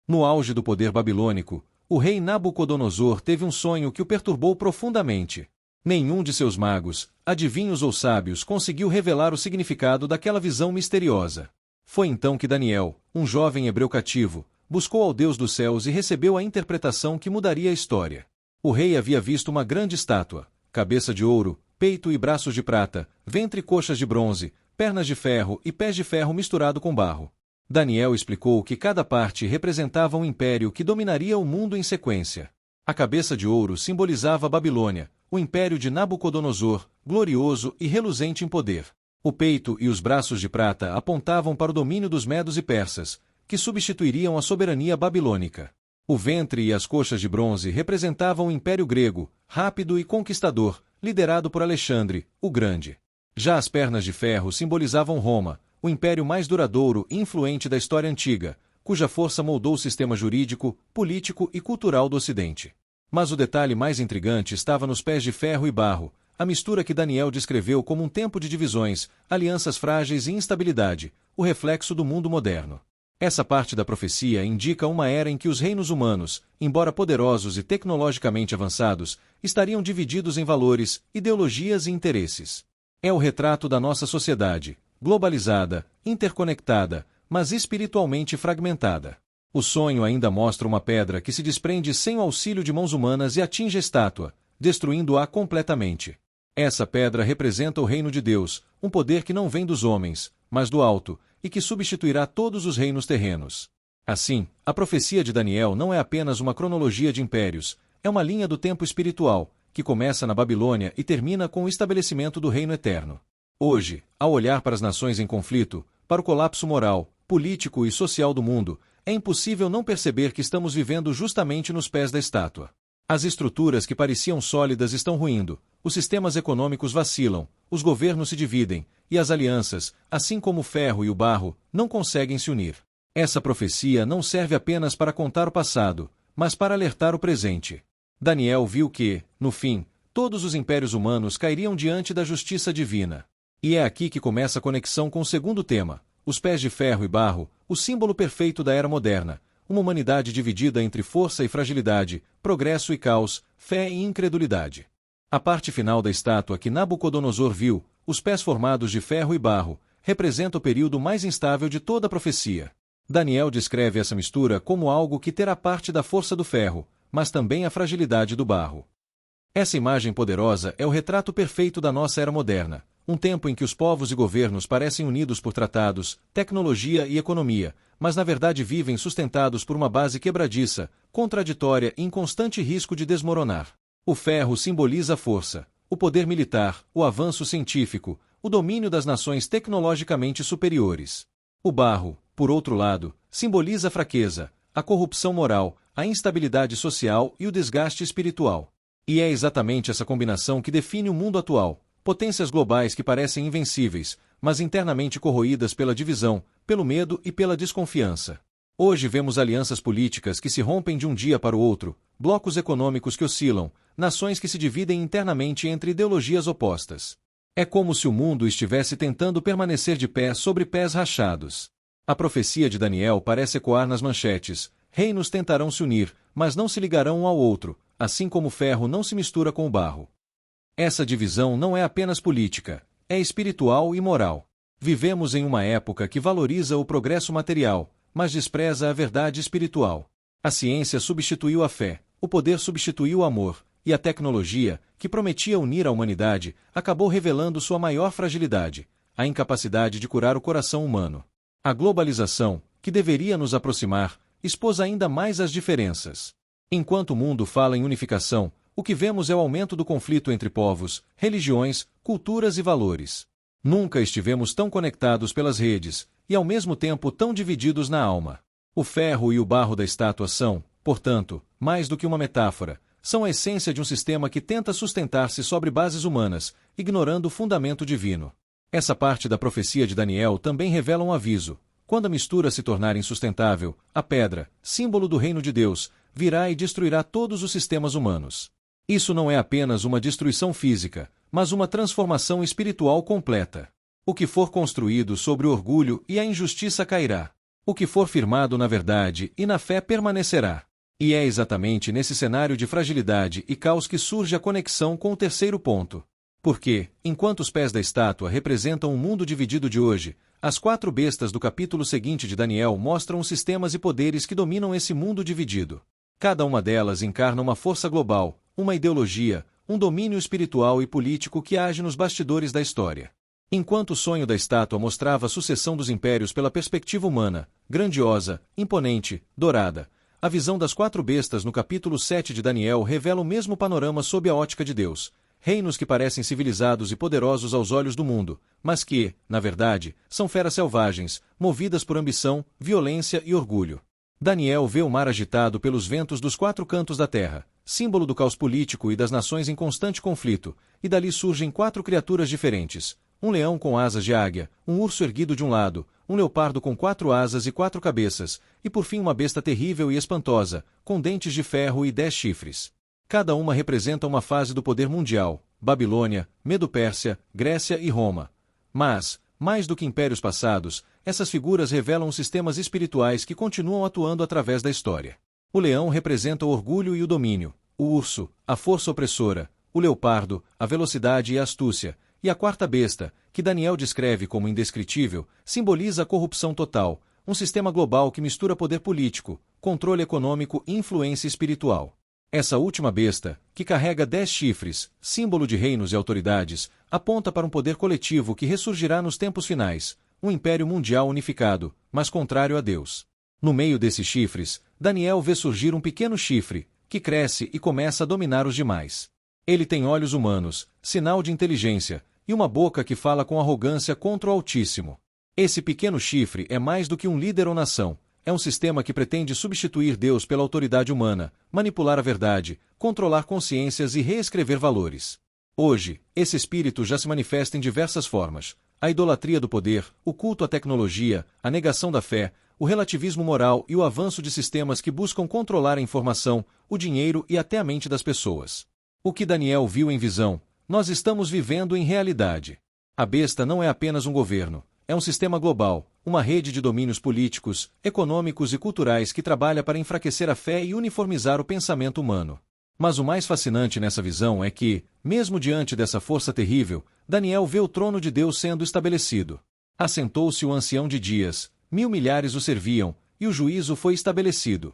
No auge do poder babilônico, o rei Nabucodonosor teve um sonho que o perturbou profundamente. Nenhum de seus magos, adivinhos ou sábios conseguiu revelar o significado daquela visão misteriosa. Foi então que Daniel, um jovem hebreu cativo, buscou ao Deus dos céus e recebeu a interpretação que mudaria a história. O rei havia visto uma grande estátua, cabeça de ouro, peito e braços de prata, ventre e coxas de bronze, pernas de ferro e pés de ferro misturado com barro. Daniel explicou que cada parte representava um império que dominaria o mundo em sequência. A cabeça de ouro simbolizava a Babilônia, o império de Nabucodonosor, glorioso e reluzente em poder. O peito e os braços de prata apontavam para o domínio dos medos e persas, que substituiriam a soberania babilônica. O ventre e as coxas de bronze representavam o Império Grego, rápido e conquistador, liderado por Alexandre, o Grande. Já as pernas de ferro simbolizavam Roma, o império mais duradouro e influente da história antiga, cuja força moldou o sistema jurídico, político e cultural do Ocidente. Mas o detalhe mais intrigante estava nos pés de ferro e barro, a mistura que Daniel descreveu como um tempo de divisões, alianças frágeis e instabilidade, o reflexo do mundo moderno. Essa parte da profecia indica uma era em que os reinos humanos, embora poderosos e tecnologicamente avançados, estariam divididos em valores, ideologias e interesses. É o retrato da nossa sociedade, globalizada, interconectada, mas espiritualmente fragmentada. O sonho ainda mostra uma pedra que se desprende sem o auxílio de mãos humanas e atinge a estátua, destruindo-a completamente. Essa pedra representa o reino de Deus, um poder que não vem dos homens, mas do alto, e que substituirá todos os reinos terrenos. Assim, a profecia de Daniel não é apenas uma cronologia de impérios, é uma linha do tempo espiritual, que começa na Babilônia e termina com o estabelecimento do reino eterno. Hoje, ao olhar para as nações em conflito, para o colapso moral, político e social do mundo, é impossível não perceber que estamos vivendo justamente nos pés da estátua. As estruturas que pareciam sólidas estão ruindo, os sistemas econômicos vacilam, os governos se dividem, e as alianças, assim como o ferro e o barro, não conseguem se unir. Essa profecia não serve apenas para contar o passado, mas para alertar o presente. Daniel viu que, no fim, todos os impérios humanos cairiam diante da justiça divina. E é aqui que começa a conexão com o segundo tema, os pés de ferro e barro, o símbolo perfeito da era moderna, uma humanidade dividida entre força e fragilidade, progresso e caos, fé e incredulidade. A parte final da estátua que Nabucodonosor viu, os pés formados de ferro e barro, representa o período mais instável de toda a profecia. Daniel descreve essa mistura como algo que terá parte da força do ferro, mas também a fragilidade do barro. Essa imagem poderosa é o retrato perfeito da nossa era moderna, um tempo em que os povos e governos parecem unidos por tratados, tecnologia e economia, mas na verdade vivem sustentados por uma base quebradiça, contraditória e em constante risco de desmoronar. O ferro simboliza a força, o poder militar, o avanço científico, o domínio das nações tecnologicamente superiores. O barro, por outro lado, simboliza a fraqueza, a corrupção moral, a instabilidade social e o desgaste espiritual. E é exatamente essa combinação que define o mundo atual, potências globais que parecem invencíveis, mas internamente corroídas pela divisão, pelo medo e pela desconfiança. Hoje vemos alianças políticas que se rompem de um dia para o outro, blocos econômicos que oscilam, nações que se dividem internamente entre ideologias opostas. É como se o mundo estivesse tentando permanecer de pé sobre pés rachados. A profecia de Daniel parece ecoar nas manchetes: reinos tentarão se unir, mas não se ligarão um ao outro, assim como o ferro não se mistura com o barro. Essa divisão não é apenas política, é espiritual e moral. Vivemos em uma época que valoriza o progresso material, mas despreza a verdade espiritual. A ciência substituiu a fé, o poder substituiu o amor, e a tecnologia, que prometia unir a humanidade, acabou revelando sua maior fragilidade, a incapacidade de curar o coração humano. A globalização, que deveria nos aproximar, expôs ainda mais as diferenças. Enquanto o mundo fala em unificação, o que vemos é o aumento do conflito entre povos, religiões, culturas e valores. Nunca estivemos tão conectados pelas redes, e ao mesmo tempo tão divididos na alma. O ferro e o barro da estátua são, portanto, mais do que uma metáfora, são a essência de um sistema que tenta sustentar-se sobre bases humanas, ignorando o fundamento divino. Essa parte da profecia de Daniel também revela um aviso: quando a mistura se tornar insustentável, a pedra, símbolo do reino de Deus, virá e destruirá todos os sistemas humanos. Isso não é apenas uma destruição física, mas uma transformação espiritual completa. O que for construído sobre o orgulho e a injustiça cairá. O que for firmado na verdade e na fé permanecerá. E é exatamente nesse cenário de fragilidade e caos que surge a conexão com o terceiro ponto. Porque, enquanto os pés da estátua representam o mundo dividido de hoje, as 4 bestas do capítulo seguinte de Daniel mostram os sistemas e poderes que dominam esse mundo dividido. Cada uma delas encarna uma força global, uma ideologia, um domínio espiritual e político que age nos bastidores da história. Enquanto o sonho da estátua mostrava a sucessão dos impérios pela perspectiva humana, grandiosa, imponente, dourada, a visão das 4 bestas no capítulo 7 de Daniel revela o mesmo panorama sob a ótica de Deus. Reinos que parecem civilizados e poderosos aos olhos do mundo, mas que, na verdade, são feras selvagens, movidas por ambição, violência e orgulho. Daniel vê o mar agitado pelos ventos dos 4 cantos da terra, símbolo do caos político e das nações em constante conflito, e dali surgem 4 criaturas diferentes: um leão com asas de águia, um urso erguido de um lado, um leopardo com 4 asas e 4 cabeças, e por fim uma besta terrível e espantosa, com dentes de ferro e 10 chifres. Cada uma representa uma fase do poder mundial: Babilônia, Medo-Pérsia, Grécia e Roma. Mas, mais do que impérios passados, essas figuras revelam sistemas espirituais que continuam atuando através da história. O leão representa o orgulho e o domínio, o urso, a força opressora, o leopardo, a velocidade e a astúcia, e a 4ª besta, que Daniel descreve como indescritível, simboliza a corrupção total, um sistema global que mistura poder político, controle econômico e influência espiritual. Essa última besta, que carrega 10 chifres, símbolo de reinos e autoridades, aponta para um poder coletivo que ressurgirá nos tempos finais, um império mundial unificado, mas contrário a Deus. No meio desses chifres, Daniel vê surgir um pequeno chifre, que cresce e começa a dominar os demais. Ele tem olhos humanos, sinal de inteligência, e uma boca que fala com arrogância contra o Altíssimo. Esse pequeno chifre é mais do que um líder ou nação. É um sistema que pretende substituir Deus pela autoridade humana, manipular a verdade, controlar consciências e reescrever valores. Hoje, esse espírito já se manifesta em diversas formas: a idolatria do poder, o culto à tecnologia, a negação da fé, o relativismo moral e o avanço de sistemas que buscam controlar a informação, o dinheiro e até a mente das pessoas. O que Daniel viu em visão, nós estamos vivendo em realidade. A besta não é apenas um governo. É um sistema global, uma rede de domínios políticos, econômicos e culturais que trabalha para enfraquecer a fé e uniformizar o pensamento humano. Mas o mais fascinante nessa visão é que, mesmo diante dessa força terrível, Daniel vê o trono de Deus sendo estabelecido. Assentou-se o ancião de dias, 1000 milhares o serviam, e o juízo foi estabelecido.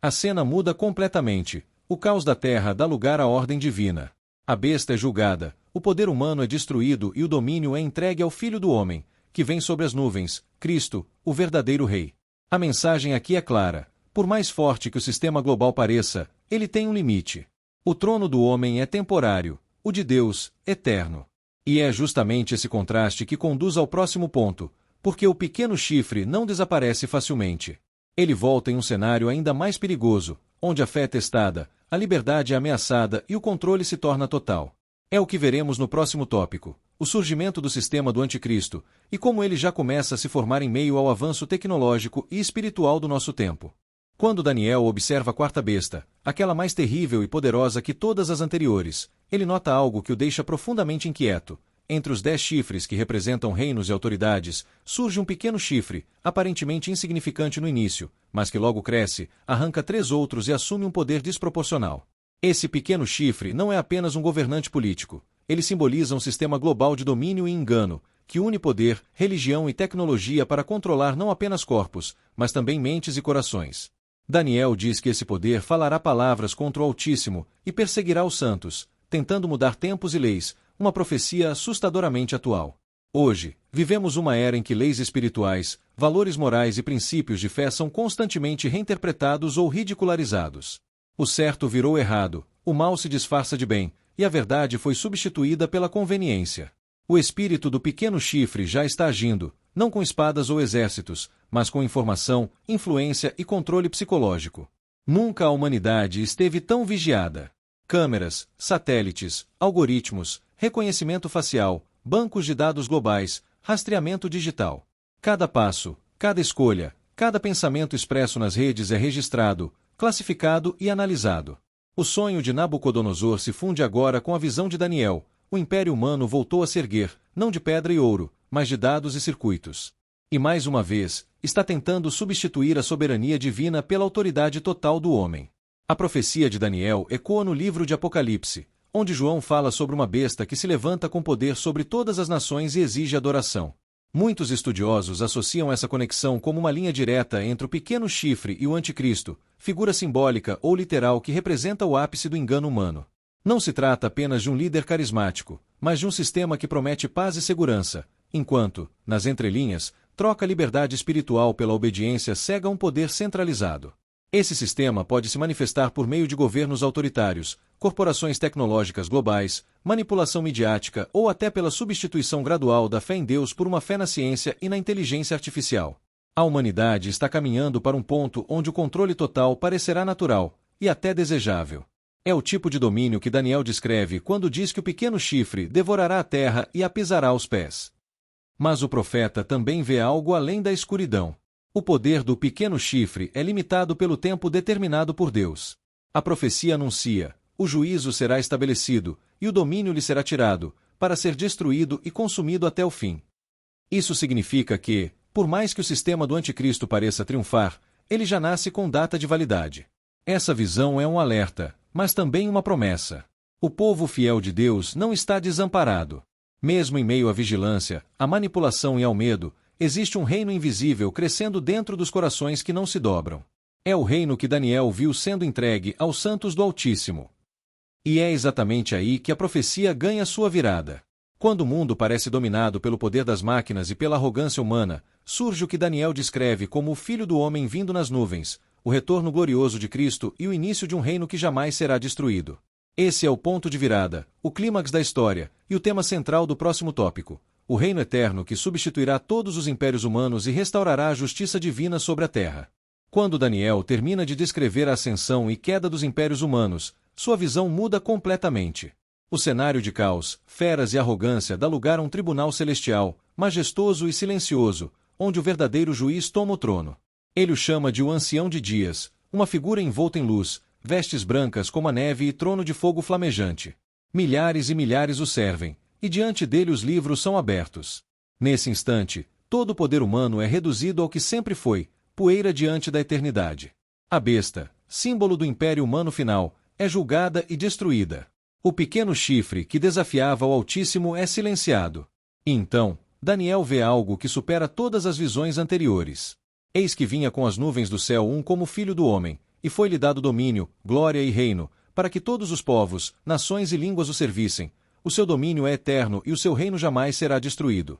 A cena muda completamente. O caos da terra dá lugar à ordem divina. A besta é julgada, o poder humano é destruído e o domínio é entregue ao Filho do Homem, que vem sobre as nuvens, Cristo, o verdadeiro Rei. A mensagem aqui é clara: por mais forte que o sistema global pareça, ele tem um limite. O trono do homem é temporário, o de Deus, eterno. E é justamente esse contraste que conduz ao próximo ponto, porque o pequeno chifre não desaparece facilmente. Ele volta em um cenário ainda mais perigoso, onde a fé é testada, a liberdade é ameaçada e o controle se torna total. É o que veremos no próximo tópico: o surgimento do sistema do anticristo, e como ele já começa a se formar em meio ao avanço tecnológico e espiritual do nosso tempo. Quando Daniel observa a 4ª besta, aquela mais terrível e poderosa que todas as anteriores, ele nota algo que o deixa profundamente inquieto. Entre os 10 chifres que representam reinos e autoridades, surge um pequeno chifre, aparentemente insignificante no início, mas que logo cresce, arranca 3 outros e assume um poder desproporcional. Esse pequeno chifre não é apenas um governante político. Ele simboliza um sistema global de domínio e engano, que une poder, religião e tecnologia para controlar não apenas corpos, mas também mentes e corações. Daniel diz que esse poder falará palavras contra o Altíssimo e perseguirá os santos, tentando mudar tempos e leis, uma profecia assustadoramente atual. Hoje, vivemos uma era em que leis espirituais, valores morais e princípios de fé são constantemente reinterpretados ou ridicularizados. O certo virou errado, o mal se disfarça de bem, e a verdade foi substituída pela conveniência. O espírito do pequeno chifre já está agindo, não com espadas ou exércitos, mas com informação, influência e controle psicológico. Nunca a humanidade esteve tão vigiada. Câmeras, satélites, algoritmos, reconhecimento facial, bancos de dados globais, rastreamento digital. Cada passo, cada escolha, cada pensamento expresso nas redes é registrado, classificado e analisado. O sonho de Nabucodonosor se funde agora com a visão de Daniel. O império humano voltou a se erguer, não de pedra e ouro, mas de dados e circuitos. E mais uma vez, está tentando substituir a soberania divina pela autoridade total do homem. A profecia de Daniel ecoa no livro de Apocalipse, onde João fala sobre uma besta que se levanta com poder sobre todas as nações e exige adoração. Muitos estudiosos associam essa conexão como uma linha direta entre o pequeno chifre e o anticristo, figura simbólica ou literal que representa o ápice do engano humano. Não se trata apenas de um líder carismático, mas de um sistema que promete paz e segurança, enquanto, nas entrelinhas, troca a liberdade espiritual pela obediência cega a um poder centralizado. Esse sistema pode se manifestar por meio de governos autoritários, corporações tecnológicas globais, manipulação midiática ou até pela substituição gradual da fé em Deus por uma fé na ciência e na inteligência artificial. A humanidade está caminhando para um ponto onde o controle total parecerá natural e até desejável. É o tipo de domínio que Daniel descreve quando diz que o pequeno chifre devorará a terra e a pisará aos pés. Mas o profeta também vê algo além da escuridão. O poder do pequeno chifre é limitado pelo tempo determinado por Deus. A profecia anuncia: o juízo será estabelecido, e o domínio lhe será tirado, para ser destruído e consumido até o fim. Isso significa que, por mais que o sistema do anticristo pareça triunfar, ele já nasce com data de validade. Essa visão é um alerta, mas também uma promessa. O povo fiel de Deus não está desamparado. Mesmo em meio à vigilância, à manipulação e ao medo, existe um reino invisível crescendo dentro dos corações que não se dobram. É o reino que Daniel viu sendo entregue aos santos do Altíssimo. E é exatamente aí que a profecia ganha sua virada. Quando o mundo parece dominado pelo poder das máquinas e pela arrogância humana, surge o que Daniel descreve como o Filho do Homem vindo nas nuvens, o retorno glorioso de Cristo e o início de um reino que jamais será destruído. Esse é o ponto de virada, o clímax da história, e o tema central do próximo tópico: o reino eterno que substituirá todos os impérios humanos e restaurará a justiça divina sobre a terra. Quando Daniel termina de descrever a ascensão e queda dos impérios humanos, sua visão muda completamente. O cenário de caos, feras e arrogância dá lugar a um tribunal celestial, majestoso e silencioso, onde o verdadeiro juiz toma o trono. Ele o chama de o Ancião de Dias, uma figura envolta em luz, vestes brancas como a neve e trono de fogo flamejante. Milhares e milhares o servem, e diante dele os livros são abertos. Nesse instante, todo o poder humano é reduzido ao que sempre foi, poeira diante da eternidade. A besta, símbolo do império humano final, é julgada e destruída. O pequeno chifre que desafiava o Altíssimo é silenciado. E então, Daniel vê algo que supera todas as visões anteriores. Eis que vinha com as nuvens do céu um como filho do homem, e foi-lhe dado domínio, glória e reino, para que todos os povos, nações e línguas o servissem. O seu domínio é eterno e o seu reino jamais será destruído.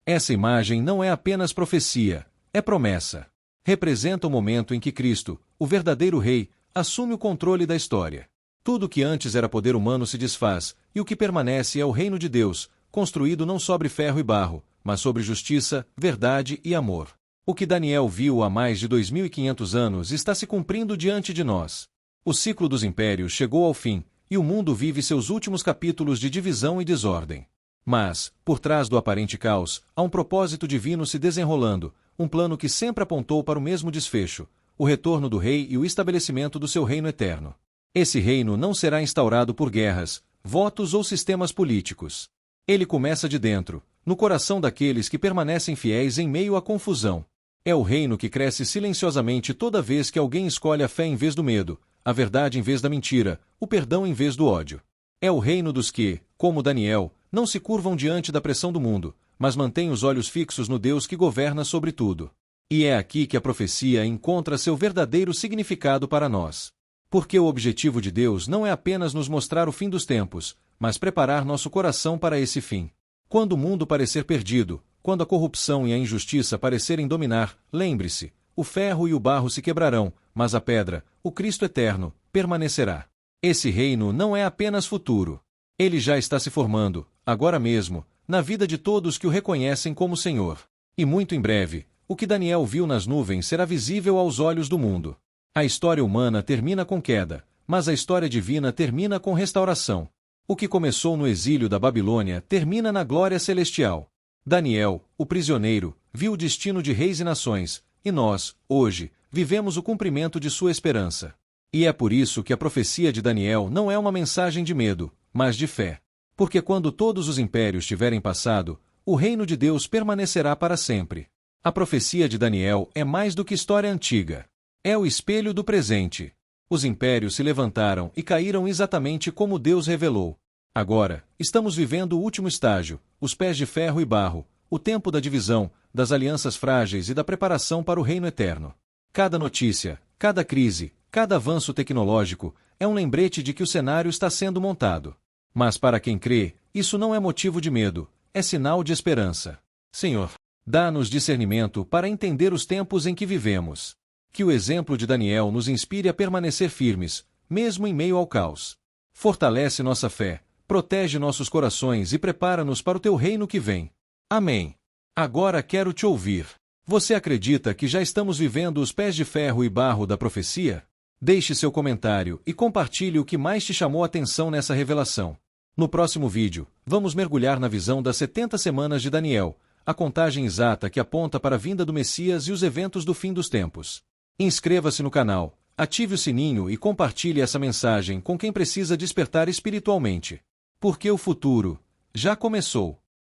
Essa imagem não é apenas profecia, é promessa. Representa o momento em que Cristo, o verdadeiro Rei, assume o controle da história. Tudo que antes era poder humano se desfaz, e o que permanece é o reino de Deus, construído não sobre ferro e barro, mas sobre justiça, verdade e amor. O que Daniel viu há mais de 2.500 anos está se cumprindo diante de nós. O ciclo dos impérios chegou ao fim, e o mundo vive seus últimos capítulos de divisão e desordem. Mas, por trás do aparente caos, há um propósito divino se desenrolando, um plano que sempre apontou para o mesmo desfecho: o retorno do rei e o estabelecimento do seu reino eterno. Esse reino não será instaurado por guerras, votos ou sistemas políticos. Ele começa de dentro, no coração daqueles que permanecem fiéis em meio à confusão. É o reino que cresce silenciosamente toda vez que alguém escolhe a fé em vez do medo, a verdade em vez da mentira, o perdão em vez do ódio. É o reino dos que, como Daniel, não se curvam diante da pressão do mundo, mas mantêm os olhos fixos no Deus que governa sobre tudo. E é aqui que a profecia encontra seu verdadeiro significado para nós. Porque o objetivo de Deus não é apenas nos mostrar o fim dos tempos, mas preparar nosso coração para esse fim. Quando o mundo parecer perdido, quando a corrupção e a injustiça parecerem dominar, lembre-se, o ferro e o barro se quebrarão, mas a pedra, o Cristo eterno, permanecerá. Esse reino não é apenas futuro. Ele já está se formando, agora mesmo, na vida de todos que o reconhecem como Senhor. E muito em breve, o que Daniel viu nas nuvens será visível aos olhos do mundo. A história humana termina com queda, mas a história divina termina com restauração. O que começou no exílio da Babilônia termina na glória celestial. Daniel, o prisioneiro, viu o destino de reis e nações, e nós, hoje, vivemos o cumprimento de sua esperança. E é por isso que a profecia de Daniel não é uma mensagem de medo, mas de fé. Porque quando todos os impérios tiverem passado, o reino de Deus permanecerá para sempre. A profecia de Daniel é mais do que história antiga. É o espelho do presente. Os impérios se levantaram e caíram exatamente como Deus revelou. Agora, estamos vivendo o último estágio, os pés de ferro e barro, o tempo da divisão, das alianças frágeis e da preparação para o reino eterno. Cada notícia, cada crise, cada avanço tecnológico é um lembrete de que o cenário está sendo montado. Mas para quem crê, isso não é motivo de medo, é sinal de esperança. Senhor, dá-nos discernimento para entender os tempos em que vivemos. Que o exemplo de Daniel nos inspire a permanecer firmes, mesmo em meio ao caos. Fortalece nossa fé, protege nossos corações e prepara-nos para o teu reino que vem. Amém. Agora quero te ouvir. Você acredita que já estamos vivendo os pés de ferro e barro da profecia? Deixe seu comentário e compartilhe o que mais te chamou a atenção nessa revelação. No próximo vídeo, vamos mergulhar na visão das 70 semanas de Daniel, a contagem exata que aponta para a vinda do Messias e os eventos do fim dos tempos. Inscreva-se no canal, ative o sininho e compartilhe essa mensagem com quem precisa despertar espiritualmente. Porque o futuro já começou.